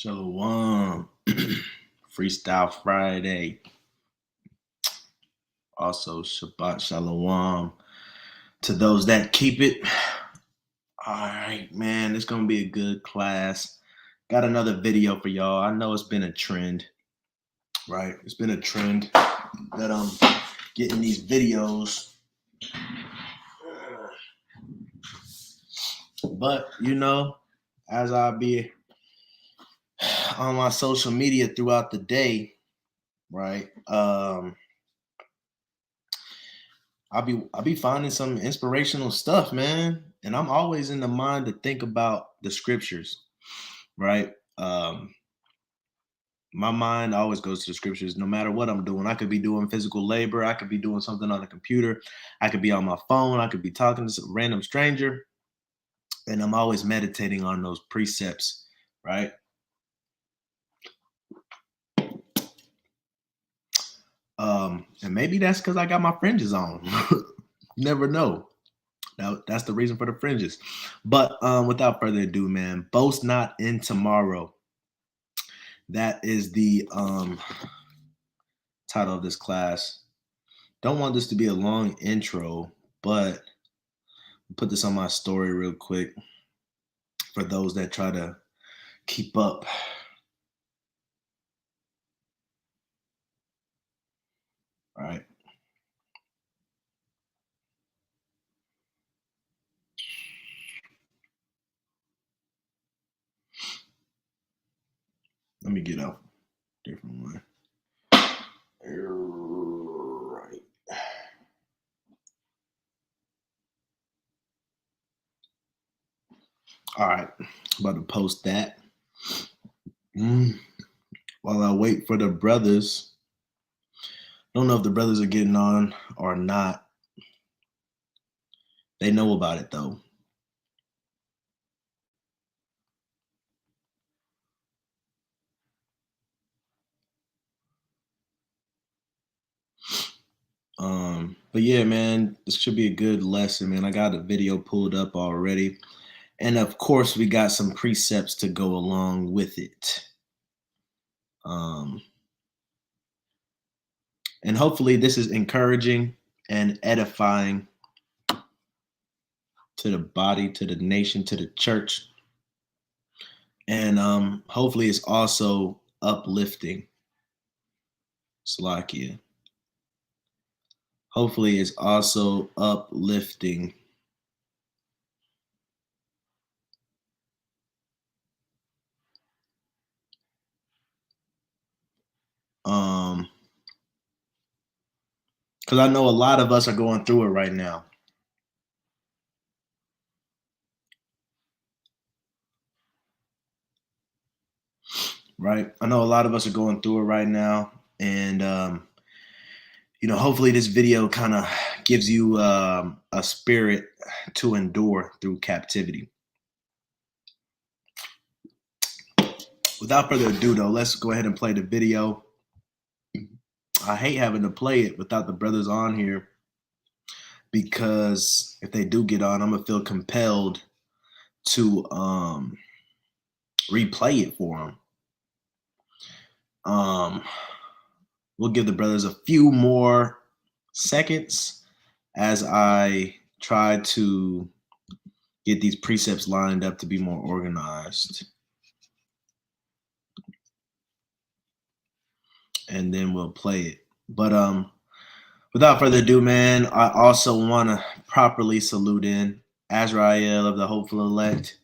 Shalom. Freestyle Friday. Also, Shabbat Shalom to those that keep it. All right, man, it's going to be a good class. Got another video for y'all. I know it's been a trend, right? It's been a trend that I'm getting these videos. But, as I be on my social media throughout the day, right? I'll be finding some inspirational stuff, man. And I'm always in the mind to think about the scriptures, right? My mind always goes to the scriptures no matter what I'm doing. I could be doing physical labor, I could be doing something on the computer, I could be on my phone, I could be talking to some random stranger, and I'm always meditating on those precepts, right? And maybe that's because I got my fringes on. You never know. That's the reason for the fringes. But without further ado, man, Boast not in tomorrow. That is the title of this class. Don't want this to be a long intro, but I'll put this on my story real quick for those that try to keep up. All right. Let me get out a different one. Right. All right. About to post that. While I wait for the brothers. Don't know if the brothers are getting on or not. They know about it though. But yeah, man, this should be a good lesson, man. I got a video pulled up already. And of course, we got some precepts to go along with it. And hopefully this is encouraging and edifying to the body, to the nation, to the church. And hopefully it's also uplifting. Salakia. Hopefully it's also uplifting. Because I know a lot of us are going through it right now. Right? I know a lot of us are going through it right now. And, hopefully this video kind of gives you a spirit to endure through captivity. Without further ado, though, let's go ahead and play the video. I hate having to play it without the brothers on here because if they do get on, I'm gonna feel compelled to replay it for them. We'll give the brothers a few more seconds as I try to get these precepts lined up to be more organized. And then we'll play it. But without further ado, man, I also want to properly salute in Azrael of the hopeful elect,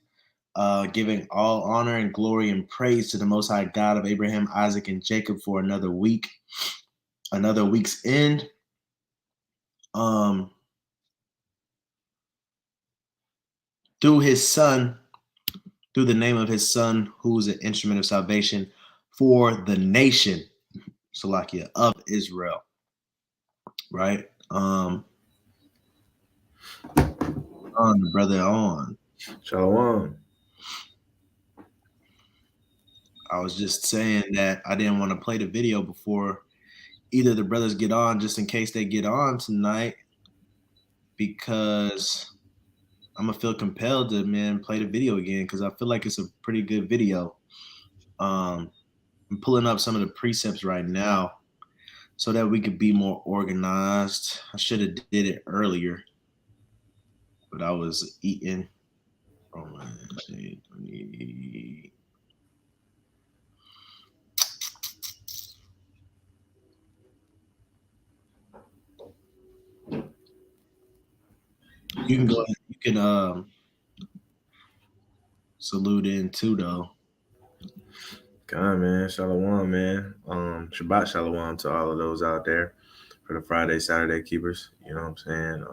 giving all honor and glory and praise to the Most High God of Abraham, Isaac, and Jacob for another week's end. Through his son, through the name of his son, who is an instrument of salvation for the nation, Salakia, of Israel. Right? On the brother on. Shalom. I was just saying that I didn't want to play the video before either the brothers get on, just in case they get on tonight, because I'm gonna feel compelled to play the video again because I feel like it's a pretty good video. I'm pulling up some of the precepts right now so that we could be more organized. I should have did it earlier, but I was eating. Romans 8:20. You can go ahead. You can salute in too though. God, man, Shalom, man. Shabbat Shalom to all of those out there for the Friday, Saturday keepers. You know what I'm saying?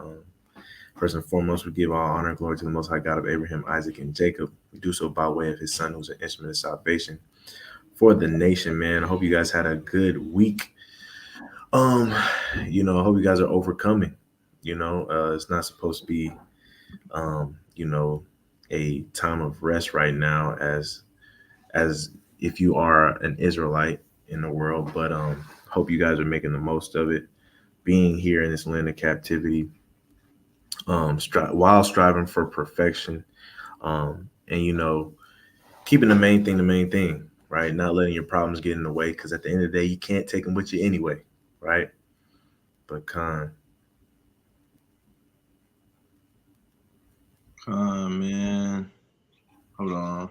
First and foremost, we give all honor and glory to the Most High God of Abraham, Isaac, and Jacob. We do so by way of His Son, who's an instrument of salvation for the nation, man. I hope you guys had a good week. I hope you guys are overcoming. It's not supposed to be, a time of rest right now, as if you are an Israelite in the world. But hope you guys are making the most of it, being here in this land of captivity, while striving for perfection, and keeping the main thing, right? Not letting your problems get in the way, because at the end of the day, you can't take them with you anyway, right? But Man. Hold on.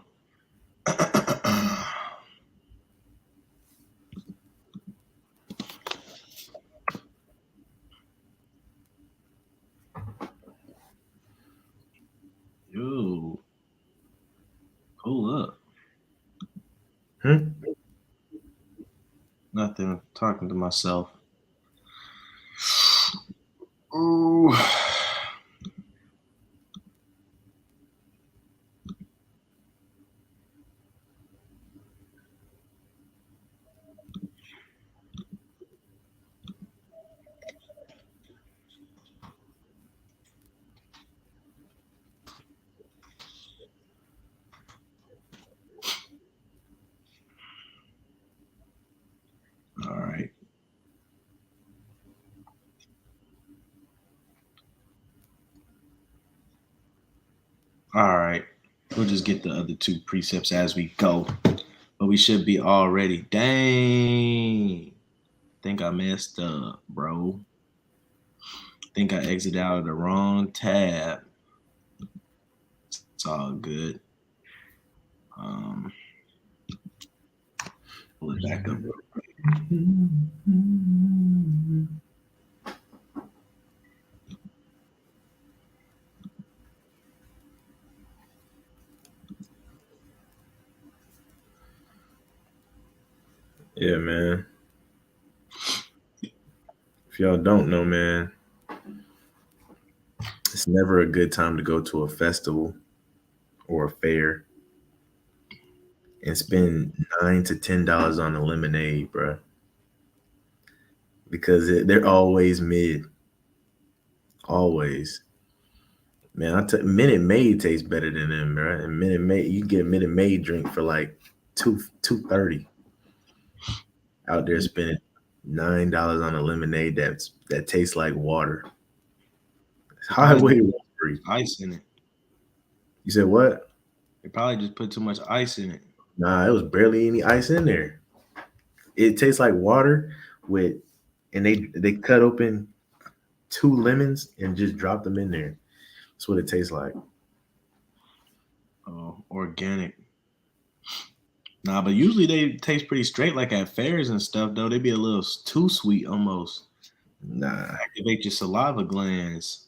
Yo, hold up. Nothing. Talking to myself. Ooh. All right. All right. We'll just get the other two precepts as we go. But we should be all ready. Dang. Think I messed up, bro. Think I exited out of the wrong tab. It's all good. Pull it back up. Yeah, man. If y'all don't know, man, it's never a good time to go to a festival or a fair and spend $9 to $10 on a lemonade, bro. Because they're always mid. Always. Man, Minute Maid tastes better than them, bro. And Minute Maid, you can get a Minute Maid drink for like $2.30. Out there spending $9 on a lemonade that tastes like water. Highway robbery. Ice in it. You said what? They probably just put too much ice in it. Nah, it was barely any ice in there. It tastes like water and they cut open 2 lemons and just drop them in there. That's what it tastes like. Oh, organic. Nah, but usually they taste pretty straight, like at fairs and stuff. Though they be a little too sweet almost. Nah, Activate your saliva glands.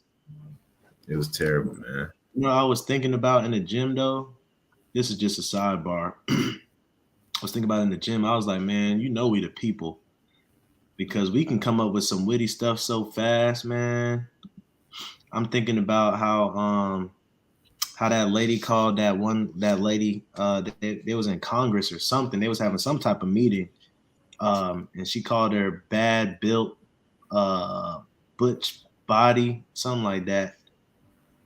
it was terrible, man. You know, I was thinking about in the gym though. This is just a sidebar. I was thinking about in the gym. I was like, man, you know we the people, because we can come up with some witty stuff so fast, man. I'm thinking about how that lady called that lady they was in Congress or something. They was having some type of meeting, and she called her bad built butch body, something like that.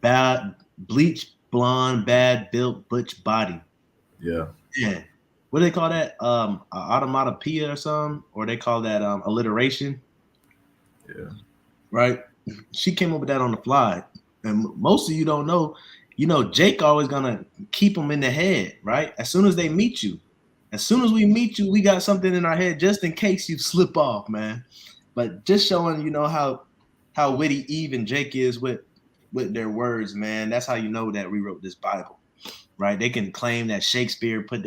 Bad bleach blonde, bad built butch body. Yeah. Yeah. What do they call that? Automatopoeia or something? Or they call that alliteration? Yeah. Right? She came up with that on the fly. And most of you don't know, Jake always gonna keep them in the head, right? As soon as they meet you, As soon as we meet you, we got something in our head just in case you slip off, man. But just showing, how witty Eve and Jake is with their words, man. That's how you know that we wrote this Bible, right? They can claim that Shakespeare put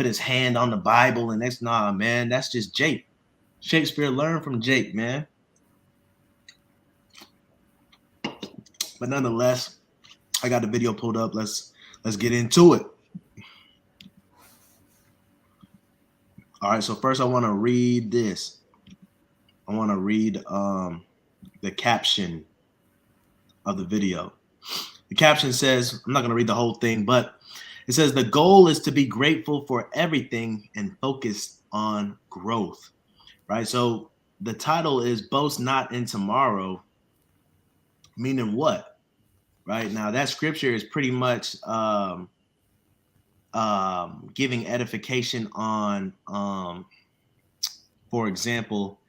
his hand on the Bible, and that's nah, man. That's just Jake. Shakespeare learned from Jake, man. But nonetheless, I got the video pulled up. Let's get into it. All right, so first I want to read this. I want to read the caption of the video. The caption says, I'm not going to read the whole thing, but it says the goal is to be grateful for everything and focus on growth, right? So the title is Boast Not in Tomorrow, meaning what, right? Now that scripture is pretty much giving edification on, for example,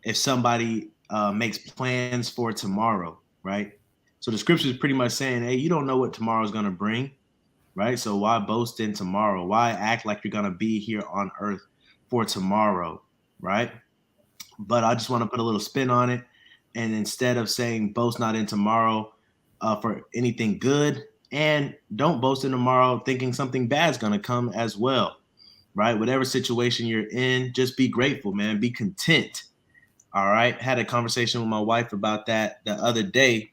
if somebody makes plans for tomorrow, right? So the scripture is pretty much saying, hey, you don't know what tomorrow is going to bring, right? So why boast in tomorrow? Why act like you're going to be here on earth for tomorrow, right? But I just want to put a little spin on it. And instead of saying boast not in tomorrow for anything good, and don't boast in tomorrow thinking something bad is going to come as well, right? Whatever situation you're in, just be grateful, man. Be content. All right. Had a conversation with my wife about that the other day.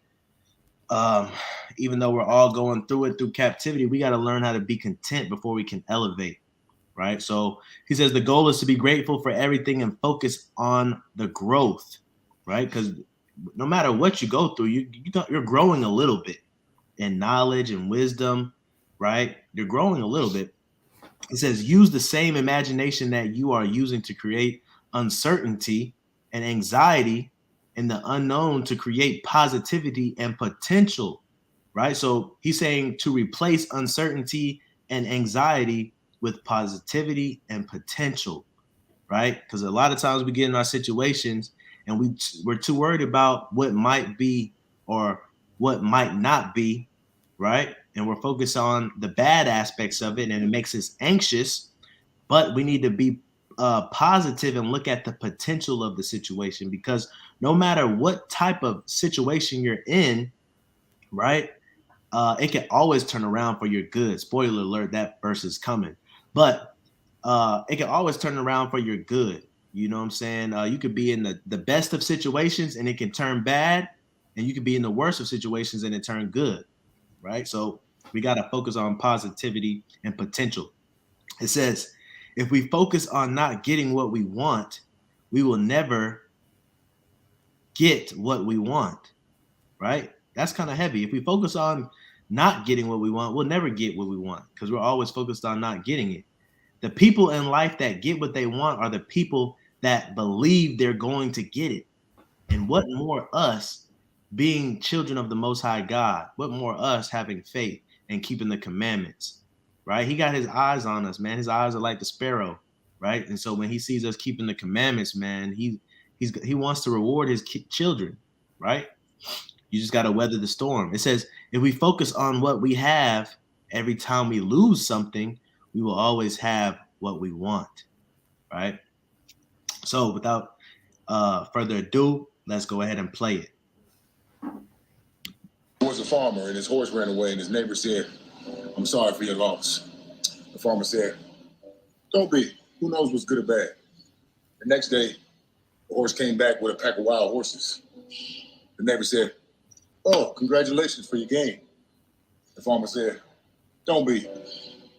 Even though we're all going through it through captivity, we got to learn how to be content before we can elevate, right? So he says the goal is to be grateful for everything and focus on the growth, right? Because no matter what you go through, you're growing a little bit in knowledge and wisdom, right? You're growing a little bit. It says use the same imagination that you are using to create uncertainty and anxiety in the unknown to create positivity and potential, right? So he's saying to replace uncertainty and anxiety with positivity and potential, right? Because a lot of times we get in our situations and we're too worried about what might be or what might not be, right? And we're focused on the bad aspects of it and it makes us anxious, but we need to be positive and look at the potential of the situation, because no matter what type of situation you're in, right, it can always turn around for your good. Spoiler alert, that verse is coming. But it can always turn around for your good. You know what I'm saying? You could be in the best of situations and it can turn bad, and you could be in the worst of situations and it turn good, right? So we got to focus on positivity and potential. It says, if we focus on not getting what we want, we will never get what we want, right? That's kind of heavy. If we focus on not getting what we want, we'll never get what we want because we're always focused on not getting it. The people in life that get what they want are the people that believe they're going to get it. And what more us being children of the Most High God? What more us having faith and keeping the commandments, right? He got his eyes on us, man. His eyes are like the sparrow, right? And so when he sees us keeping the commandments, man, he wants to reward his children, right? You just got to weather the storm. It says, if we focus on what we have, every time we lose something, we will always have what we want, right? So without further ado, let's go ahead and play it. There was a farmer and his horse ran away and his neighbor said, I'm sorry for your loss. The farmer said, don't be. Who knows what's good or bad? The next day, the horse came back with a pack of wild horses. The neighbor said, oh, congratulations for your gain. The farmer said, don't be.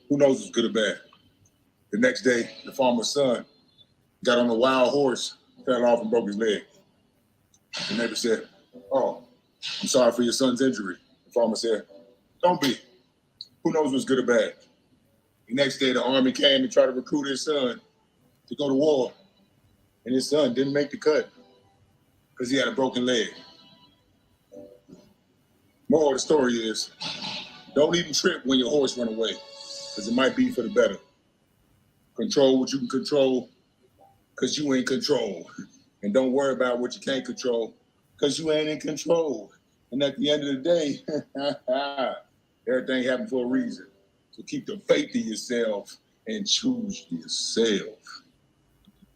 Who knows what's good or bad? The next day, the farmer's son got on a wild horse, fell off and broke his leg. The neighbor said, oh, I'm sorry for your son's injury. The farmer said, don't be. Who knows what's good or bad? The next day, the army came and tried to recruit his son to go to war. And his son didn't make the cut because he had a broken leg. Moral of the story is, don't even trip when your horse run away, because it might be for the better. Control what you can control, because you ain't control. And don't worry about what you can't control, because you ain't in control. And at the end of the day, everything happened for a reason. So keep the faith in yourself and choose yourself.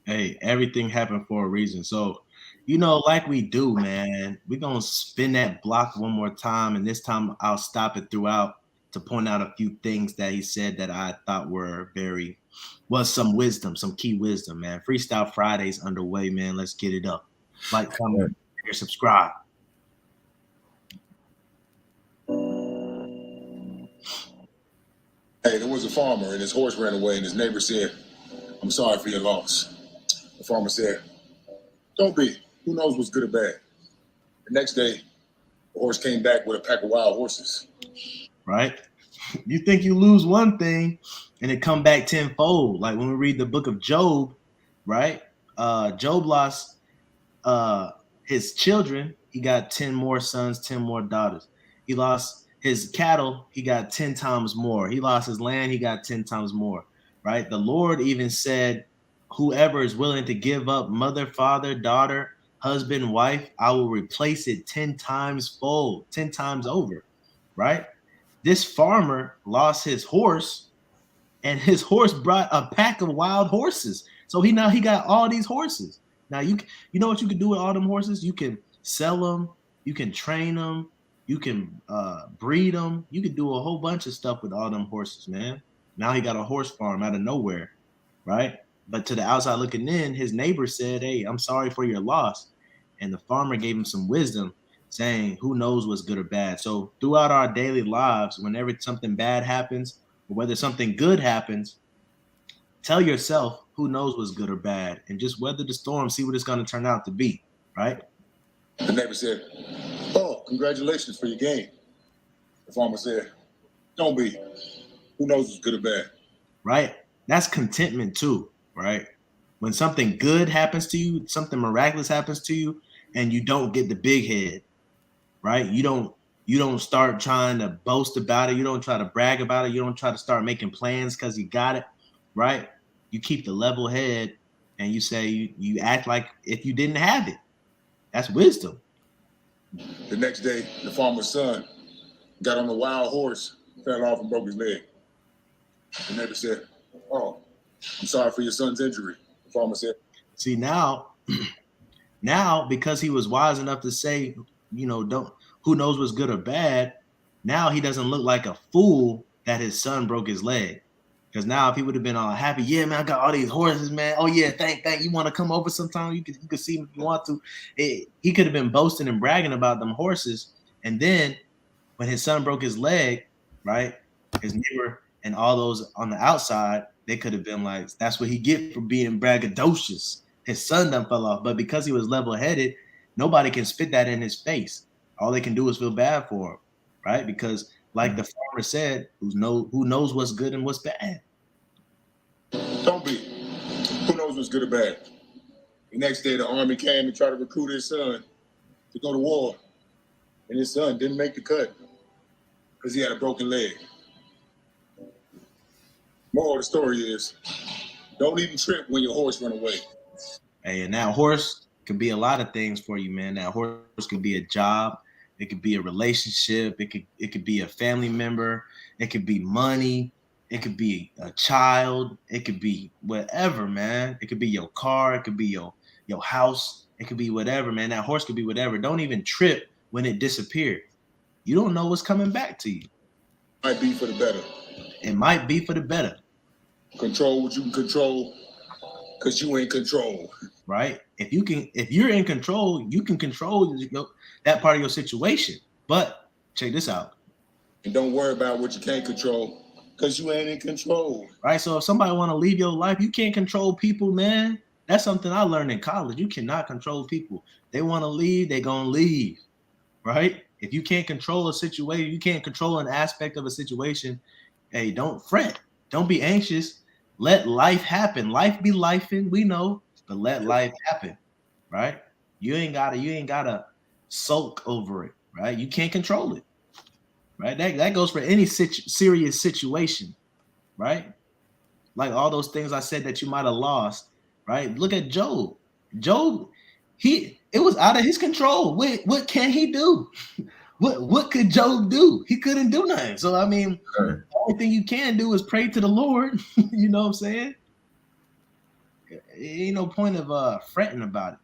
Hey, everything happened for a reason. So, like we do, man, we're going to spin that block one more time. And this time I'll stop it throughout to point out a few things that he said that I thought was some wisdom, some key wisdom, man. Freestyle Fridays underway, man. Let's get it up. Like, comment, share, subscribe. Hey, there was a farmer and his horse ran away, and his neighbor said, "I'm sorry for your loss." The farmer said, "Don't be. Who knows what's good or bad?" The next day, the horse came back with a pack of wild horses. Right? You think you lose one thing and it come back tenfold. Like when we read the book of Job, right? Job lost his children. He got 10 more sons, 10 more daughters. He lost his cattle. He got 10 times more. He lost his land. He got 10 times more, right? The Lord even said, whoever is willing to give up mother, father, daughter, husband, wife, I will replace it 10 times fold, 10 times over, right? This farmer lost his horse, and his horse brought a pack of wild horses. So he got all these horses. Now you know what you can do with all them horses? You can sell them, you can train them, you can breed them. You can do a whole bunch of stuff with all them horses, man. Now he got a horse farm out of nowhere, right? But to the outside looking in, his neighbor said, "Hey, I'm sorry for your loss." And the farmer gave him some wisdom, saying, who knows what's good or bad. So throughout our daily lives, whenever something bad happens, or whether something good happens, tell yourself who knows what's good or bad, and just weather the storm, see what it's going to turn out to be, right? The neighbor said, "Oh, congratulations for your game." The farmer said, "Don't be. Who knows what's good or bad?" Right? That's contentment too, right? When something good happens to you, something miraculous happens to you, and you don't get the big head, right? You don't start trying to boast about it. You don't try to brag about it. You don't try to start making plans because you got it, right? You keep the level head, and you say you act like if you didn't have it. That's wisdom. The next day, the farmer's son got on a wild horse, fell off and broke his leg. The neighbor said, "Oh, I'm sorry for your son's injury." The farmer said, "See, now because he was wise enough to say, who knows what's good or bad, now he doesn't look like a fool that his son broke his leg. Because now if he would have been all happy, yeah, man, I got all these horses, man. Oh yeah, thank. You want to come over sometime? You can see him if you want to." He could have been boasting and bragging about them horses. And then when his son broke his leg, right, his neighbor and all those on the outside, they could have been like, that's what he get for being braggadocious. His son done fell off. But because he was level-headed, nobody can spit that in his face. All they can do is feel bad for him, right? Because like the farmer said, who knows what's good and what's bad. "Don't be. Who knows what's good or bad?" The next day, the army came and tried to recruit his son to go to war. And his son didn't make the cut because he had a broken leg. Moral of the story is, don't even trip when your horse run away. Hey, and that horse could be a lot of things for you, man. That horse could be a job. It could be a relationship. It could be a family member. It could be money. It could be a child. It could be whatever, man. It could be your car. It could be your house. It could be whatever, man. That horse could be whatever. Don't even trip when it disappeared. You don't know what's coming back to you. Might be for the better. It might be for the better. Control what you can control, because you ain't control. Right? If you're in control, you can control that part of your situation. But check this out. And don't worry about what you can't control, because you ain't in control. Right? So if somebody want to leave your life, you can't control people, man. That's something I learned in college. You cannot control people. They want to leave, they're going to leave. Right? If you can't control a situation, you can't control an aspect of a situation, hey, don't fret. Don't be anxious. Let life happen. Life be lifing, we know, but let life happen, right? You ain't gotta sulk over it, right? You can't control it, right? That goes for any serious situation, right? Like all those things I said that you might have lost, right? Look at Job. Job, it was out of his control. What can he do? what could Job do? He couldn't do nothing. So I mean, Huh. the only thing you can do is pray to the Lord. You know what I'm saying? Ain't no point of fretting about it.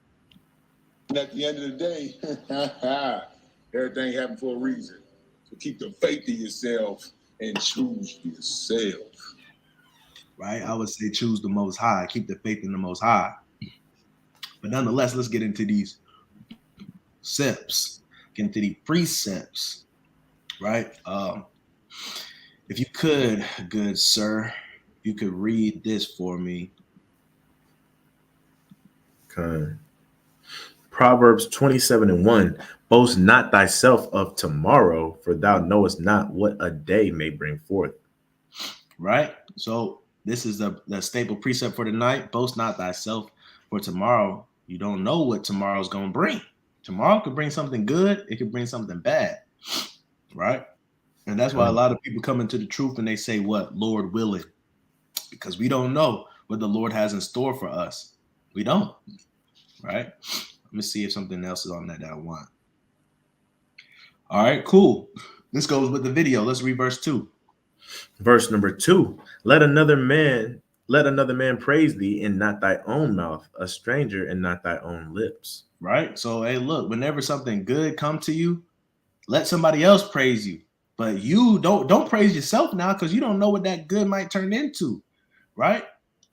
And at the end of the day, everything happened for a reason. So keep the faith in yourself and choose yourself. Right? I would say choose the Most High. Keep the faith in the Most High. But nonetheless, let's get into these precepts. Get into the precepts. Right? If you could, good sir, you could read this for me. Okay. Proverbs 27:1. Boast not thyself of tomorrow, for thou knowest not what a day may bring forth. Right? So this is the staple precept for tonight. Boast not thyself for tomorrow. You don't know what tomorrow's going to bring. Tomorrow could bring something good. It could bring something bad. Right? And that's why a lot of people come into the truth and they say, what? Lord willing. Because we don't know what the Lord has in store for us. We don't. Right? Let me see if something else is on that I want. All right, cool. This goes with the video. Let's read verse 2. Verse number 2. Let another man praise thee, and not thy own mouth, a stranger, and not thy own lips. Right? So, hey, look, whenever something good come to you, let somebody else praise you. But you don't praise yourself now, because you don't know what that good might turn into. Right?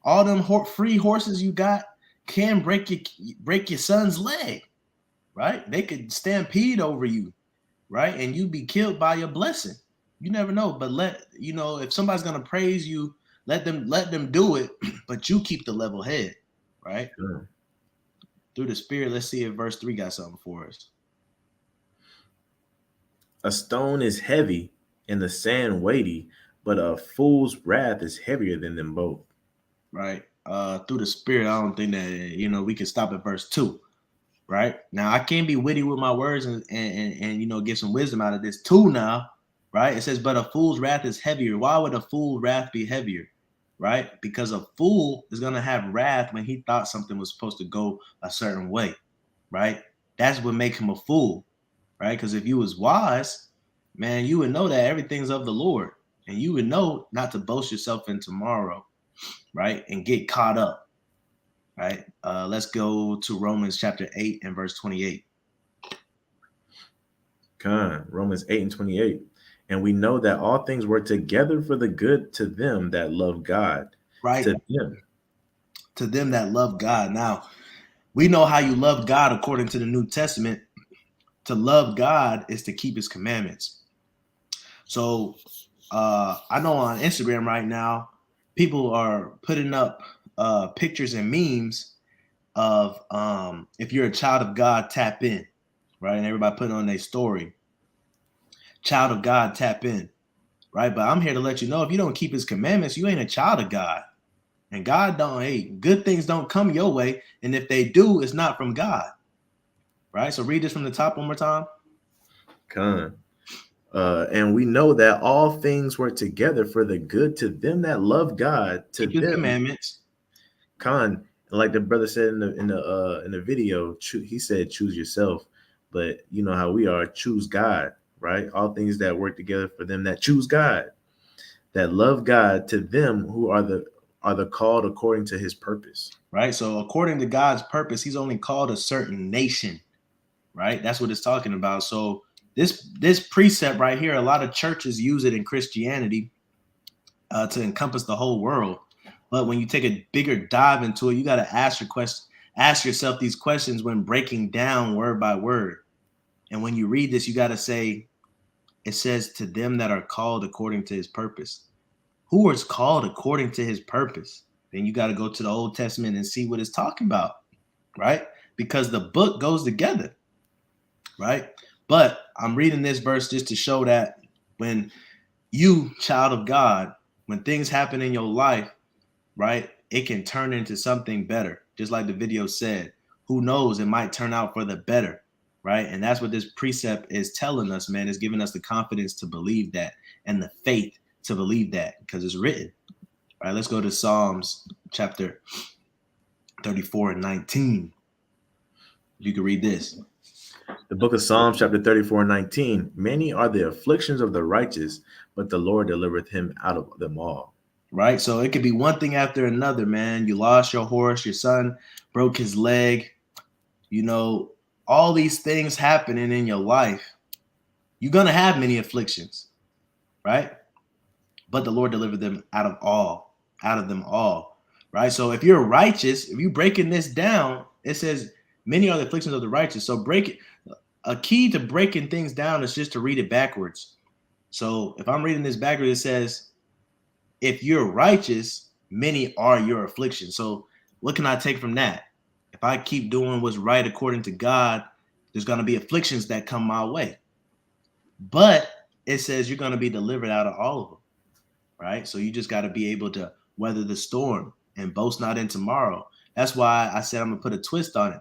All them free horses you got can break your son's leg. Right? They could stampede over you. Right? And you be killed by your blessing. You never know. But if somebody's gonna praise you, let them do it, but you keep the level head, right? Sure. Through the Spirit, let's see if verse 3 got something for us. A stone is heavy and the sand weighty, but a fool's wrath is heavier than them both. Right. Through the Spirit, I don't think that we can stop at verse 2. Right. Now I can't be witty with my words and get some wisdom out of this too now. Right. It says, but a fool's wrath is heavier. Why would a fool's wrath be heavier? Right? Because a fool is gonna have wrath when he thought something was supposed to go a certain way. Right? That's what makes him a fool. Right? Because if you was wise, man, you would know that everything's of the Lord, and you would know not to boast yourself in tomorrow, right? And get caught up. Right. Let's go to Romans chapter 8 and verse 28. Romans 8:28. And we know that all things work together for the good to them that love God. Right. To them that love God. Now, we know how you love God according to the New Testament. To love God is to keep his commandments. So I know on Instagram right now, people are putting up pictures and memes of if you're a child of God, tap in, right? And everybody putting on their story. Child of God, tap in, right? But I'm here to let you know, if you don't keep his commandments, you ain't a child of God. And God good things don't come your way. And if they do, it's not from God. Right? So read this from the top one more time. And we know that all things work together for the good to them that love God, to keep his them commandments. Like the brother said in the video, he said choose yourself, but you know how we are, choose God, right? All things that work together for them that choose God, that love God, to them who are the called according to his purpose. Right. So according to God's purpose, he's only called a certain nation. Right. That's what it's talking about. So this precept right here, a lot of churches use it in Christianity to encompass the whole world. But when you take a bigger dive into it, you got to ask yourself these questions when breaking down word by word. And when you read this, you got to say, it says to them that are called according to his purpose. Who is called according to his purpose? Then you got to go to the Old Testament and see what it's talking about, right? Because the book goes together, right? But I'm reading this verse just to show that when you, child of God, when things happen in your life, right, it can turn into something better. Just like the video said, who knows, it might turn out for the better, right? And that's what this precept is telling us, man. It's giving us the confidence to believe that and the faith to believe that because it's written. All right, let's go to Psalms chapter 34 and 19. You can read this. The book of Psalms, chapter 34:19. Many are the afflictions of the righteous, but the Lord delivereth him out of them all. Right? So it could be one thing after another, man. You lost your horse, your son broke his leg, you know, all these things happening in your life. You're going to have many afflictions, right? But the Lord delivered them out of them all, right? So if you're righteous, if you're breaking this down, it says, many are the afflictions of the righteous. So a key to breaking things down is just to read it backwards. So if I'm reading this backwards, it says, if you're righteous, many are your afflictions. So what can I take from that? If I keep doing what's right according to God, there's going to be afflictions that come my way. But it says you're going to be delivered out of all of them, right? So you just got to be able to weather the storm and boast not in tomorrow. That's why I said I'm going to put a twist on it.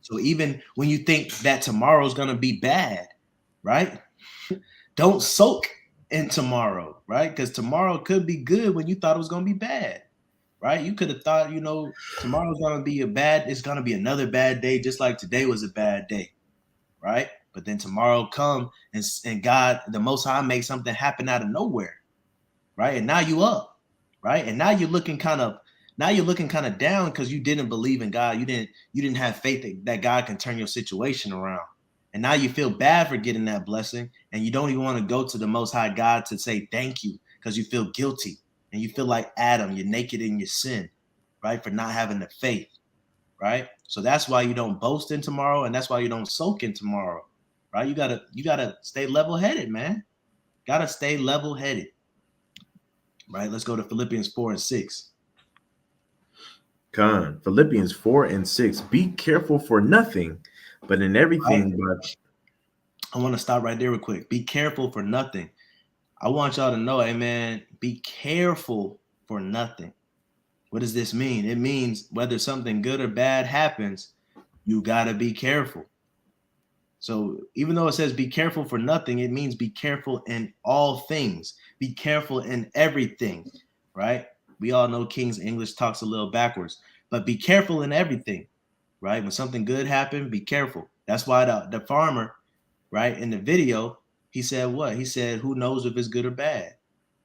So even when you think that tomorrow's going to be bad, right? Don't soak in tomorrow, right? Because tomorrow could be good when you thought it was going to be bad, right? You could have thought, tomorrow's going to be it's going to be another bad day, just like today was a bad day, right? But then tomorrow come and God, the Most High, make something happen out of nowhere, right? And now you up, right? And now you're looking kind of down because you didn't believe in God. You didn't have faith that God can turn your situation around. And now you feel bad for getting that blessing, and you don't even want to go to the Most High God to say thank you because you feel guilty and you feel like Adam, you're naked in your sin, right? For not having the faith, right? So that's why you don't boast in tomorrow, and that's why you don't soak in tomorrow, right? You gotta stay level-headed, man. Gotta stay level-headed, right? Let's go to Philippians 4:6. Philippians 4:6. Be careful for nothing, but in everything. Right. I want to stop right there real quick. Be careful for nothing. I want y'all to know, amen, be careful for nothing. What does this mean? It means whether something good or bad happens, you got to be careful. So even though it says be careful for nothing, it means be careful in all things. Be careful in everything, right? We all know King's English talks a little backwards, but be careful in everything, right? When something good happened, be careful. That's why the farmer, right, in the video, he said what? He said, who knows if it's good or bad,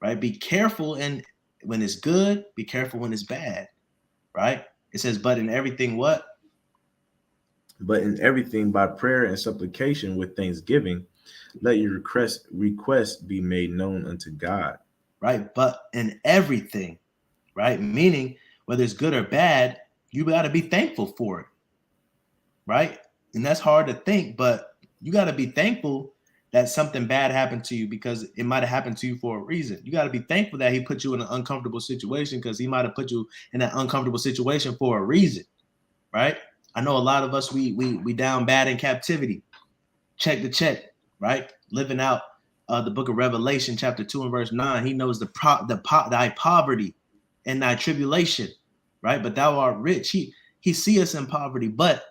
right? Be careful when it's good, be careful when it's bad, right? It says, but in everything, what? But in everything by prayer and supplication with thanksgiving, let your request be made known unto God. Right? But in everything, right? Meaning whether it's good or bad, you got to be thankful for it, right? And that's hard to think, but you got to be thankful that something bad happened to you because it might have happened to you for a reason. You got to be thankful that he put you in an uncomfortable situation because he might have put you in an uncomfortable situation for a reason, right? I know a lot of us, we down bad in captivity, check to check, right? Living out the book of Revelation, chapter 2 and verse 9. He knows thy poverty and thy tribulation, right? But thou art rich. He see us in poverty, but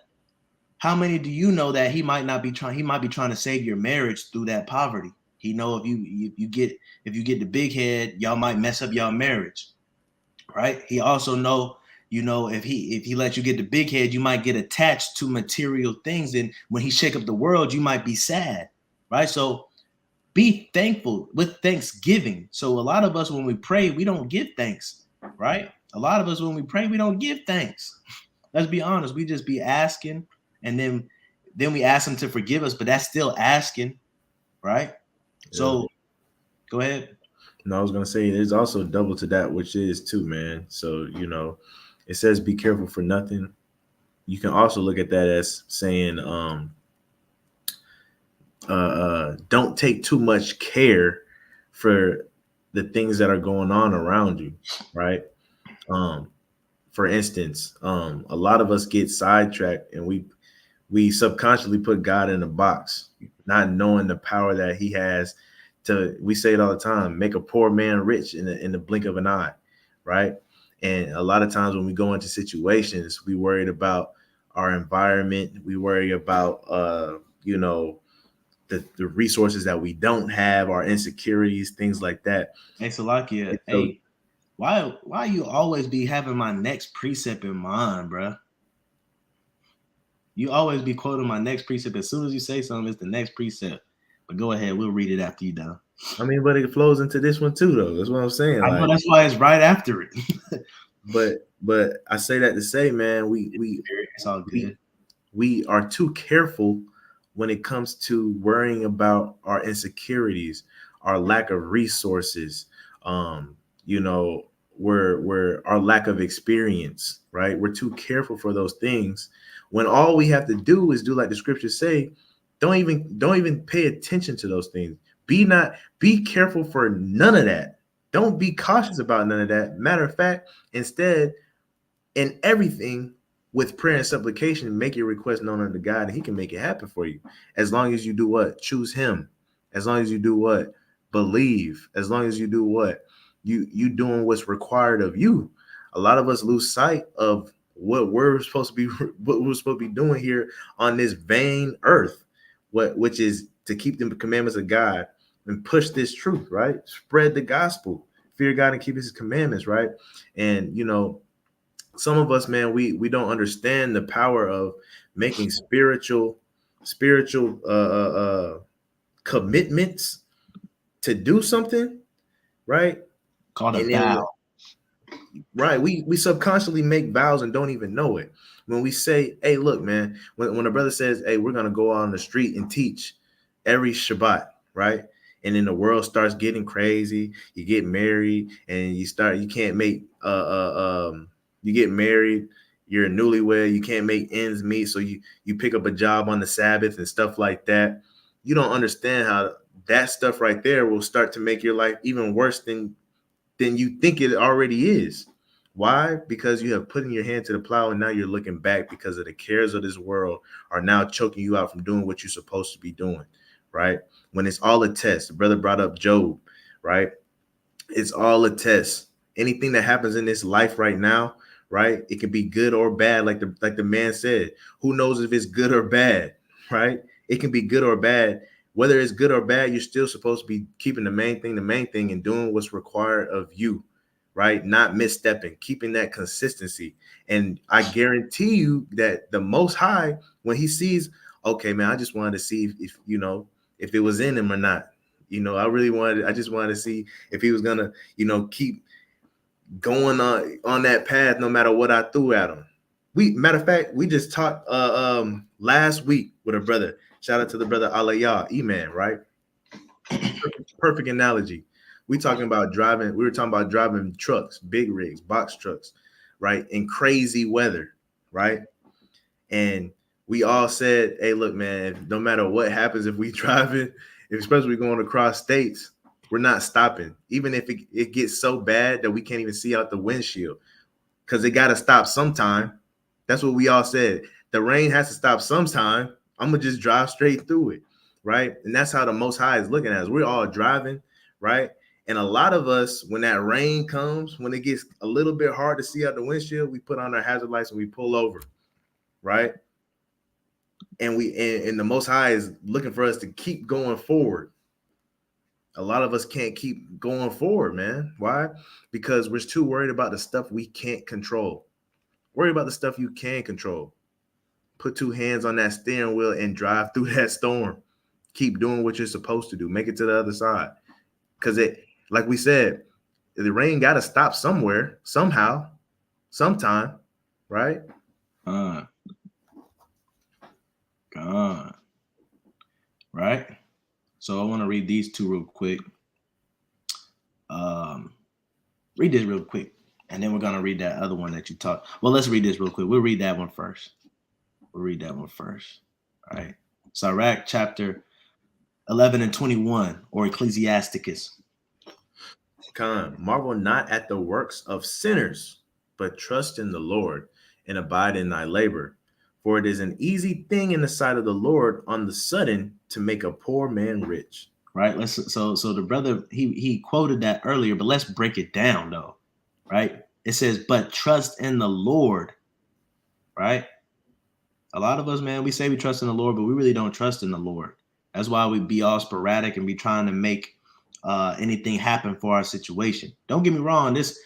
how many do you know that he might be trying to save your marriage through that poverty? He know if you get the big head, y'all might mess up your marriage, right? He also know, if he lets you get the big head, you might get attached to material things, and when he shake up the world, you might be sad, right? So be thankful with thanksgiving. So a lot of us, when we pray, we don't give thanks, right? A lot of us, when we pray, we don't give thanks. Let's be honest. We just be asking, and then we ask him to forgive us, but that's still asking, right? Yeah. So go ahead. No, I was going to say there's also double to that, which is too, man. So, it says be careful for nothing. You can also look at that as saying, don't take too much care for the things that are going on around you, right? For instance, a lot of us get sidetracked and we subconsciously put God in a box, not knowing the power that he has to, we say it all the time, make a poor man rich in the blink of an eye, right? And a lot of times when we go into situations, we worried about our environment. We worry about, the resources that we don't have, our insecurities, things like that. Hey, Salakia, hey, why you always be having my next precept in mind, bro? You always be quoting my next precept. As soon as you say something, it's the next precept. But go ahead, we'll read it after you done. I mean, but it flows into this one too, though. That's what I'm saying. I know Like, that's why it's right after it. but I say that to say, man, It's all good. we are too careful when it comes to worrying about our insecurities, our lack of resources, you know, we're our lack of experience, right? We're too careful for those things when all we have to do is do like the scriptures say, don't even pay attention to those things. Be careful for none of that. Don't be cautious about none of that. Matter of fact, instead, in everything with prayer and supplication, make your request known unto God, and He can make it happen for you. As long as you do what? Choose Him. As long as you do what? Believe. As long as you do what? You doing what's required of you. A lot of us lose sight of what we're supposed to be, what we're supposed to be doing here on this vain earth, which is to keep the commandments of God and push this truth, right? Spread the gospel, fear God and keep His commandments, right? And some of us, man, we don't understand the power of making spiritual commitments to do something, right? Called a And then vow. right, we subconsciously make vows and don't even know it. When we say, hey, look, man, when a brother says, hey, we're gonna go out on the street and teach every Shabbat, right? And then the world starts getting crazy. You get married and you can't make you get married, you're a newlywed, you can't make ends meet, so you pick up a job on the Sabbath and stuff like that. You don't understand how that stuff right there will start to make your life even worse than you think it already is. Why? Because you have put in your hand to the plow and now you're looking back because of the cares of this world are now choking you out from doing what you're supposed to be doing, right? When it's all a test. The brother brought up Job, right? It's all a test. Anything that happens in this life right now, right? It can be good or bad, like the man said. Who knows if it's good or bad, right? It can be good or bad. Whether it's good or bad, you're still supposed to be keeping the main thing, and doing what's required of you, right? Not misstepping, keeping that consistency. And I guarantee you that the Most High, when He sees, okay, man, I just wanted to see if it was in him or not. I just wanted to see if he was gonna, keep going on that path no matter what I threw at him. Matter of fact, we just talked last week with a brother. Shout out to the brother Aliyah, E-Man, right? Perfect analogy. We were talking about driving trucks, big rigs, box trucks, right? In crazy weather, right? And we all said, hey, look, man, no matter what happens, if we driving, especially going across states, we're not stopping. Even if it gets so bad that we can't even see out the windshield, because it got to stop sometime. That's what we all said. The rain has to stop sometime. I'm going to just drive straight through it, right? And that's how the Most High is looking at us. We're all driving, right? And a lot of us, when that rain comes, when it gets a little bit hard to see out the windshield, we put on our hazard lights and we pull over, right? And the Most High is looking for us to keep going forward. A lot of us can't keep going forward, man. Why? Because we're too worried about the stuff we can't control. Worry about the stuff you can control. Put two hands on that steering wheel and drive through that storm. Keep doing what you're supposed to do. Make it to the other side. Because like we said, the rain got to stop somewhere, somehow, sometime, right? Right? So I want to read these two real quick. Read this real quick, and then we're going to read that other one that you talked. Well, let's read this real quick. We'll read that one first. All right. Sirach chapter 11 and 21, or Ecclesiasticus. Marvel not at the works of sinners, but trust in the Lord and abide in thy labor. For it is an easy thing in the sight of the Lord on the sudden to make a poor man rich. Right. So the brother, he quoted that earlier, but let's break it down though. Right. It says, but trust in the Lord. Right. A lot of us, man, we say we trust in the Lord, but we really don't trust in the Lord. That's why we be all sporadic and be trying to make anything happen for our situation. Don't get me wrong. There's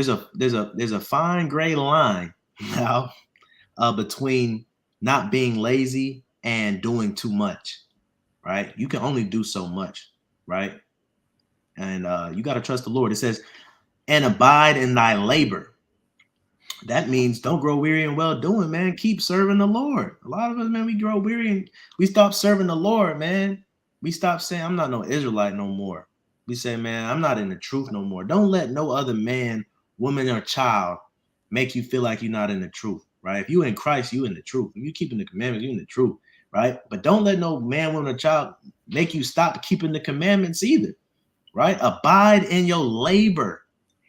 a fine gray line now between not being lazy and doing too much, right? You can only do so much, right? And you got to trust the Lord. It says, and abide in thy labor. That means don't grow weary and well doing, man. Keep serving the Lord. A lot of us, man, we grow weary and we stop serving the Lord, man. We stop saying, I'm not no Israelite no more. We say, man, I'm not in the truth no more. Don't let no other man, woman, or child make you feel like you're not in the truth, right? If you in Christ, you in the truth. If you keeping the commandments, you in the truth, right? But don't let no man, woman, or child make you stop keeping the commandments either, right? Abide in your labor.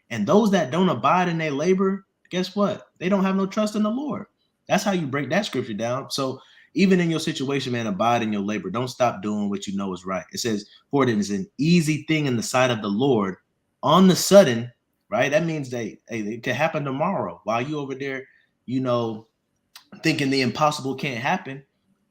And those that don't abide in their labor, guess what? They don't have no trust in the Lord. That's how you break that scripture down. So even in your situation, man, abide in your labor. Don't stop doing what you know is right. It says, for it is an easy thing in the sight of the Lord on the sudden, right? That means it could happen tomorrow while you over there, you know, thinking the impossible can't happen.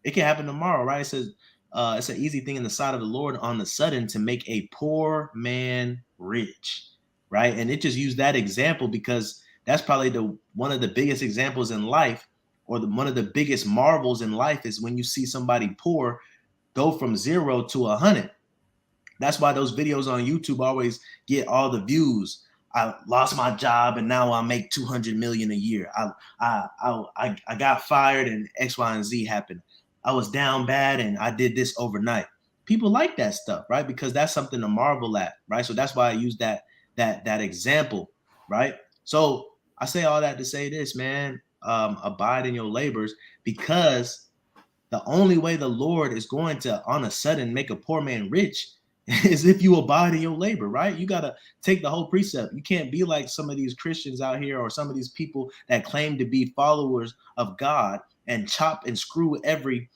It can happen tomorrow, right? It says it's an easy thing in the sight of the Lord on the sudden to make a poor man rich, right? And it just used that example because that's probably the one of the biggest examples in life, or one of the biggest marvels in life is when you see somebody poor go from 0 to 100. That's why those videos on YouTube always get all the views. I lost my job and now I make 200 million a year. I got fired and X, Y, and Z happened. I was down bad and I did this overnight. People like that stuff, right? Because that's something to marvel at, right? So that's why I use that example, right? So I say all that to say this, man. Abide in your labors, because the only way the Lord is going to on a sudden make a poor man rich is if you abide in your labor, right? You got to take the whole precept. You can't be like some of these Christians out here or some of these people that claim to be followers of God and chop and screw every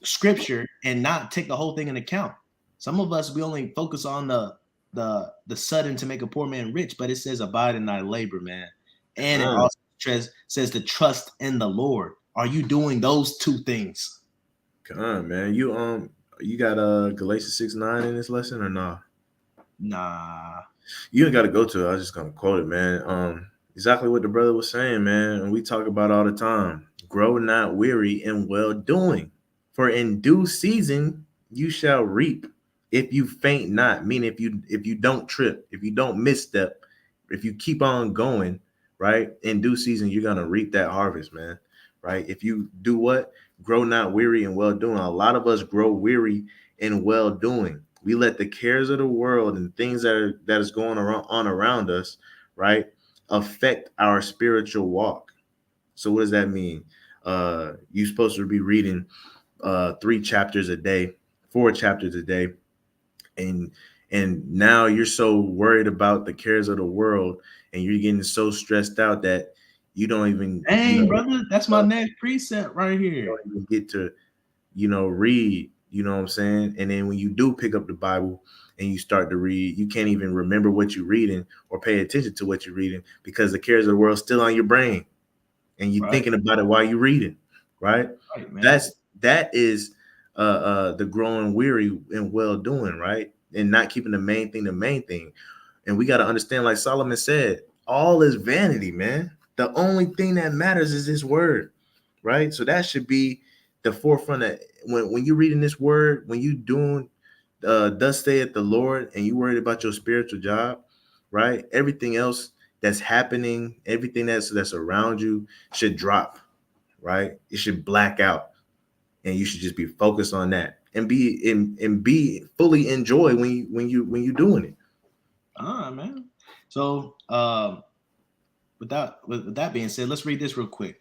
scripture and not take the whole thing in account. Some of us, we only focus on the sudden to make a poor man rich, but it says abide in thy labor, man. And it also says to trust in the Lord. Are you doing those two things? Come on, man. You got Galatians 6:9 in this lesson or nah? Nah. You ain't got to go to it. I was just gonna quote it, man. Exactly what the brother was saying, man. And we talk about all the time. Grow not weary in well doing, for in due season you shall reap. If you faint not, meaning if you don't trip, if you don't misstep, if you keep on going, right, in due season you're gonna reap that harvest, man. Right? If you do what? Grow not weary in well doing. A lot of us grow weary in well doing. We let the cares of the world and things that is going on around us, right, affect our spiritual walk. So what does that mean? You're supposed to be reading 3 chapters a day, 4 chapters a day, and now you're so worried about the cares of the world and you're getting so stressed out that you don't even, Dang, brother, that's my next precept right you here. don't even get to, read, you know what I'm saying? And then when you do pick up the Bible and you start to read, you can't even remember what you're reading or pay attention to what you're reading because the cares of the world still on your brain and you're thinking about it while you're reading, right? Right, man. That is the growing weary and well doing, right? And not keeping the main thing the main thing. And we got to understand, like Solomon said, all is vanity, man. The only thing that matters is this word, right? So that should be the forefront of when you're reading this word, when you doing thus saith the Lord, and you worried about your spiritual job, right? Everything else that's happening, everything that's around you should drop, right? It should black out, and you should just be focused on that and be fully enjoy when you doing it. Man. So with that being said, let's read this real quick.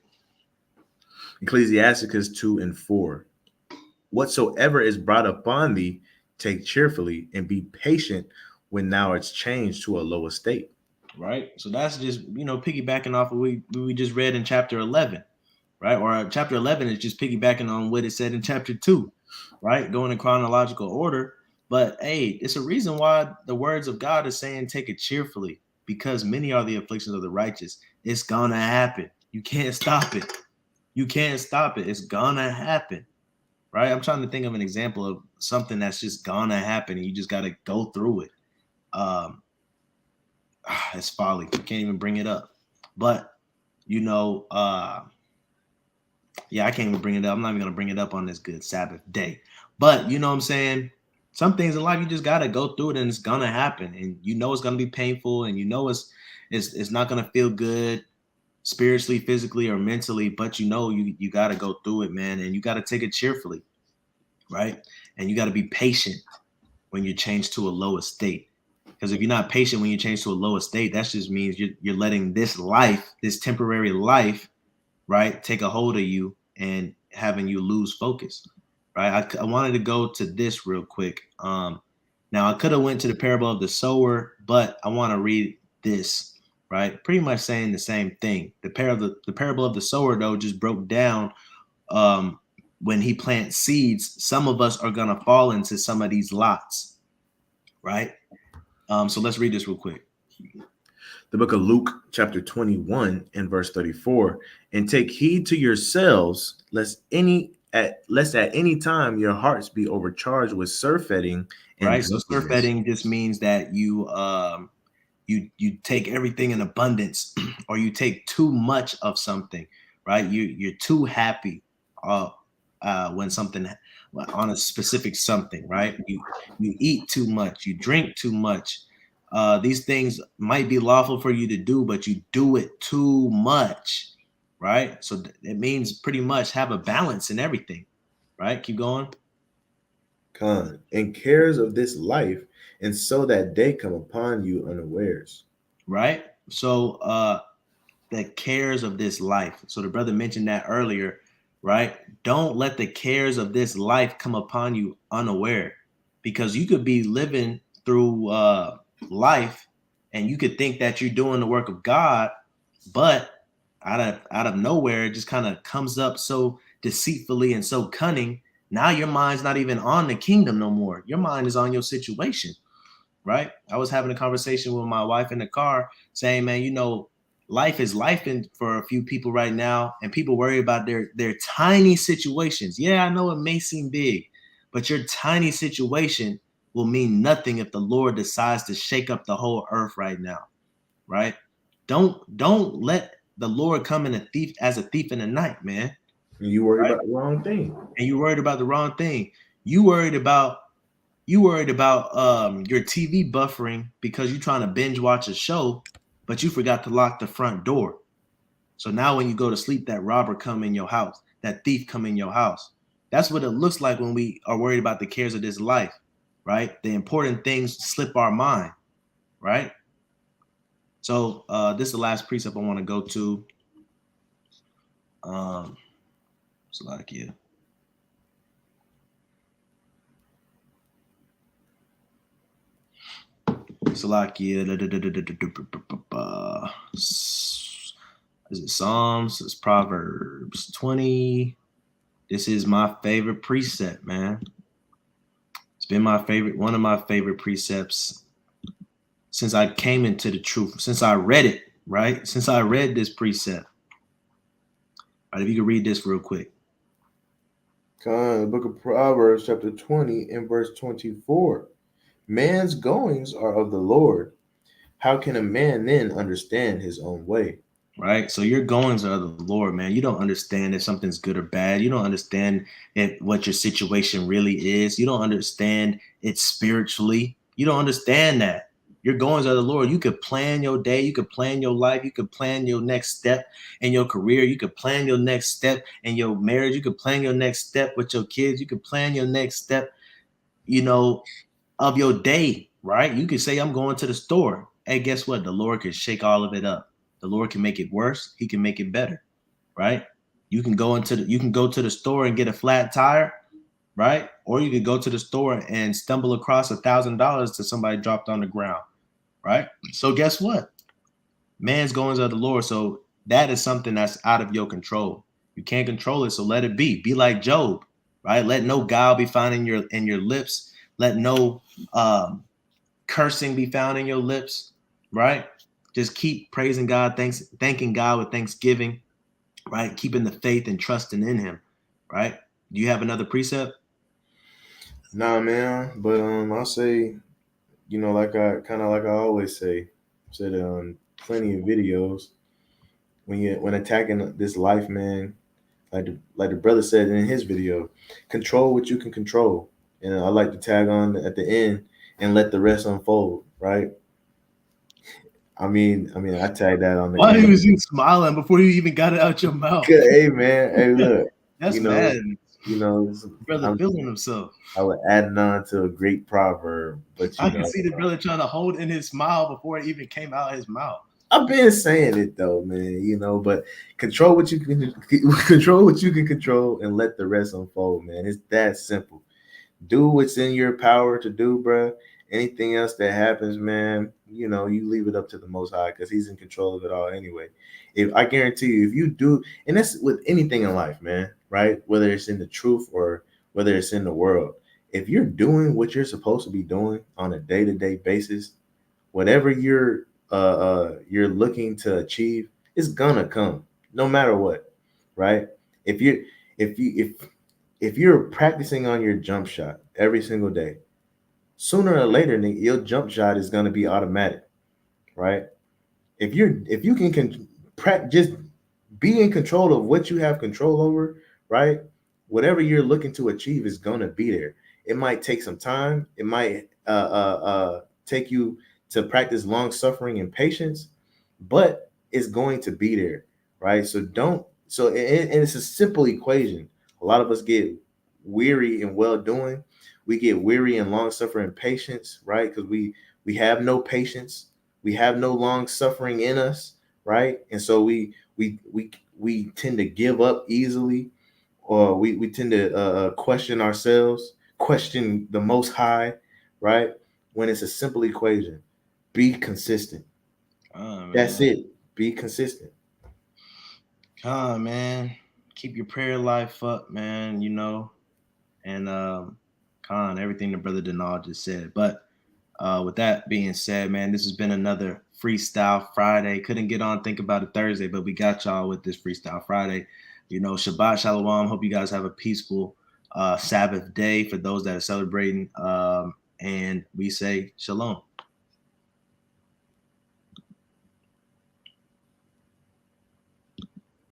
Ecclesiasticus 2:4. Whatsoever is brought upon thee, take cheerfully and be patient when thou art changed to a low estate. Right. So that's just, piggybacking off of what we just read in chapter 11, right? Or chapter 11 is just piggybacking on what it said in chapter 2, right? Going in chronological order. But hey, it's a reason why the words of God is saying take it cheerfully, because many are the afflictions of the righteous. It's gonna happen. You can't stop it. You can't stop it. It's gonna happen. Right? I'm trying to think of an example of something that's just gonna happen and you just gotta go through it. It's folly. You can't even bring it up. But Yeah, I can't even bring it up. I'm not even gonna bring it up on this good Sabbath day. But you know what I'm saying? Some things in life you just gotta go through it and it's gonna happen. And you know it's gonna be painful and you know it's not gonna feel good spiritually, physically, or mentally, but you know you gotta go through it, man, and you gotta take it cheerfully, right? And you gotta be patient when you change to a lower state. Because if you're not patient when you change to a lower state, that just means you're letting this life, this temporary life, right, take a hold of you and having you lose focus, right? I wanted to go to this real quick. Now I could have went to the parable of the sower, but I want to read this, right? Pretty much saying the same thing. The parable of the sower though just broke down um, when he plants seeds. Some of us are gonna fall into some of these lots, right? So let's read this real quick. The book of Luke, chapter 21 and verse 34. And take heed to yourselves, lest at any time your hearts be overcharged with surfeiting and Right. So drunkenness. surfeiting just means that you take everything in abundance, or you take too much of something, right? You're too happy when something on a specific something, right? You eat too much, you drink too much. These things might be lawful for you to do, but you do it too much, right? So it means pretty much have a balance in everything, right? Keep going. Con, and cares of this life, and so that day come upon you unawares. Right. So the cares of this life. So the brother mentioned that earlier, right? Don't let the cares of this life come upon you unaware, because you could be living through life and you could think that you're doing the work of God, but out of nowhere it just kind of comes up so deceitfully and so cunning. Now your mind's not even on the kingdom no more. Your mind is on your situation, right? I was having a conversation with my wife in the car saying, man, life is life for a few people right now, and people worry about their tiny situations. Yeah, I know it may seem big, but your tiny situation will mean nothing if the Lord decides to shake up the whole earth right now, right? Don't let the Lord come in as a thief in the night, man. And you worry Right? about the wrong thing. And you worried about the wrong thing. You worried about your TV buffering because you're trying to binge watch a show, but you forgot to lock the front door. So now when you go to sleep, that robber come in your house, that thief come in your house. That's what it looks like when we are worried about the cares of this life, right? The important things slip our mind, right? So this is the last precept I want to go to. Salakia. Salakia. Is it Psalms? It's Proverbs 20. This is my favorite precept, man. It's been one of my favorite precepts since I came into the truth, since I read it, right? Since I read this precept. All right, if you could read this real quick. Con, the book of Proverbs, chapter 20 and verse 24. Man's goings are of the Lord. How can a man then understand his own way? Right. So your goings are the Lord, man. You don't understand if something's good or bad. You don't understand what your situation really is. You don't understand it spiritually. You don't understand that. Your goings are the Lord. You could plan your day. You could plan your life. You could plan your next step in your career. You could plan your next step in your marriage. You could plan your next step with your kids. You could plan your next step, you know, of your day, right? You could say, I'm going to the store. Hey, guess what? The Lord can shake all of it up. The Lord can make it worse. He can make it better, right? You can go to the store and get a flat tire, right? Or you could go to the store and stumble across $1,000 that somebody dropped on the ground, right? So guess what? Man's goings are the Lord. So that is something that's out of your control. You can't control it, so let it be. Be like Job, right? Let no guile be found in your lips. Let no cursing be found in your lips, right? Just keep praising God, thanking God with thanksgiving, right? Keeping the faith and trusting in Him, right? Do you have another precept? Nah, man. But I'll say, like I always said plenty of videos, when attacking this life, man, like the brother said in his video, control what you can control. And I like to tag on at the end and let the rest unfold, right? I tagged that on the Why end. was you smiling before you even got it out your mouth? Hey man, hey look, That's you know, mad. Brother I'm, feeling himself. I was adding on to a great proverb, but I can see the brother trying to hold in his smile before it even came out his mouth. I've been saying it though, man. But control what you can control what you can control and let the rest unfold, man. It's that simple. Do what's in your power to do, bruh. Anything else that happens, man, you leave it up to the Most High because He's in control of it all anyway. If I guarantee you, if you do, and that's with anything in life, man, right? Whether it's in the truth or whether it's in the world, if you're doing what you're supposed to be doing on a day-to-day basis, whatever you're looking to achieve is gonna come, no matter what, right? If you if you're practicing on your jump shot every single day, sooner or later, your jump shot is going to be automatic, right? If you just be in control of what you have control over, right? Whatever you're looking to achieve is going to be there. It might take some time. It might take you to practice long suffering and patience, but it's going to be there, right? So don't. So and it's a simple equation. A lot of us get weary in well doing. We get weary in long suffering patience, right? Because we have no patience, we have no long suffering in us, right? And so we tend to give up easily, or we tend to question ourselves, question the Most High, right? When it's a simple equation, be consistent. That's it. Be consistent. Man. Keep your prayer life up, man, and everything the brother Denal just said. But with that being said, man, this has been another Freestyle Friday. Couldn't get on Think About It Thursday, but we got y'all with this Freestyle Friday. Shabbat Shalom. Hope you guys have a peaceful Sabbath day for those that are celebrating. And we say Shalom.